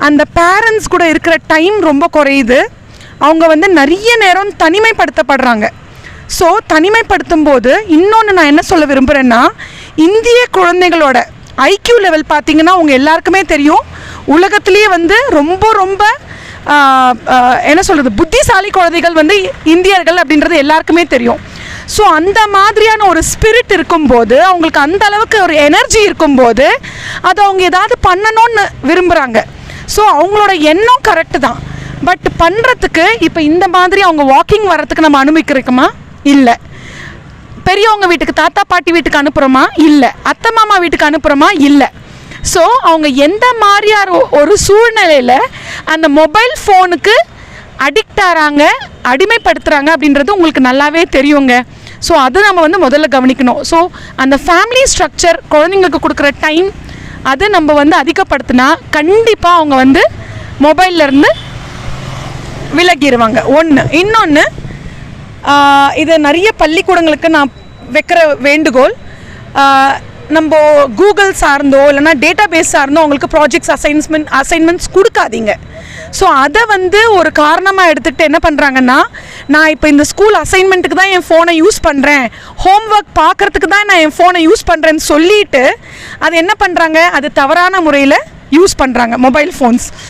அந்த பேரண்ட்ஸ் கூட இருக்கிற டைம் ரொம்ப குறையுது. அவங்க வந்து நிறைய நேரம் தனிமைப்படுத்தப்படுறாங்க. ஸோ தனிமைப்படுத்தும் போது இன்னொன்று நான் என்ன சொல்ல விரும்புகிறேன்னா, இந்திய குழந்தைகளோட ஐக்யூ லெவல் பார்த்திங்கன்னா உங்கள் எல்லாருக்குமே தெரியும், உலகத்துலேயே வந்து ரொம்ப ரொம்ப என்ன சொல்கிறது, புத்திசாலி குழந்தைகள் வந்து இந்தியர்கள் அப்படின்றது எல்லாருக்குமே தெரியும். ஸோ அந்த மாதிரியான ஒரு ஸ்பிரிட் இருக்கும்போது, அவங்களுக்கு அந்த அளவுக்கு ஒரு எனர்ஜி இருக்கும்போது அதை அவங்க ஏதாவது பண்ணணும்னு விரும்புகிறாங்க. ஸோ அவங்களோட எண்ணம் கரெக்டு தான். பட் பண்ணுறதுக்கு இப்போ இந்த மாதிரி அவங்க வாக்கிங் வர்றதுக்கு நம்ம அனுமதிக்கிறோமா? இல்லை. பெரியவங்க வீட்டுக்கு, தாத்தா பாட்டி வீட்டுக்கு அனுப்புகிறோமா? இல்லை. அத்தை மாமா வீட்டுக்கு அனுப்புகிறோமா? இல்லை. ஸோ அவங்க எந்த மாதிரியான ஒரு சூழ்நிலையில் அந்த மொபைல் ஃபோனுக்கு அடிக்ட் ஆகிறாங்க, அடிமைப்படுத்துகிறாங்க அப்படின்றது உங்களுக்கு நல்லாவே தெரியுங்க. ஸோ அது நம்ம வந்து முதல்ல கவனிக்கணும். ஸோ அந்த ஃபேமிலி ஸ்ட்ரக்சர், குழந்தைங்களுக்கு கொடுக்குற டைம், அதை நம்ம வந்து அதிகப்படுத்தினா கண்டிப்பாக அவங்க வந்து மொபைல்லேருந்து விலகிடுவாங்க. ஒன்று. இன்னொன்று, இது நிறைய பள்ளிக்கூடங்களுக்கு நான் வைக்கிற வேண்டுகோள், நம்ம கூகுள் சார்ந்தோ இல்லைனா டேட்டா பேஸ் சார்ந்தோ அவங்களுக்கு ப்ராஜெக்ட்ஸ் அசைன்மெண்ட்ஸ் கொடுக்காதீங்க. ஸோ அதை வந்து ஒரு காரணமாக எடுத்துகிட்டு என்ன பண்ணுறாங்கன்னா, நான் இப்போ இந்த ஸ்கூல் அசைன்மெண்ட்டுக்கு தான் என் ஃபோனை யூஸ் பண்ணுறேன், ஹோம்ஒர்க் பார்க்குறதுக்கு தான் நான் என் ஃபோனை யூஸ் பண்ணுறேன்னு சொல்லிட்டு அது என்ன பண்ணுறாங்க, அது தவறான முறையில் யூஸ் பண்ணுறாங்க மொபைல் ஃபோன்ஸ்.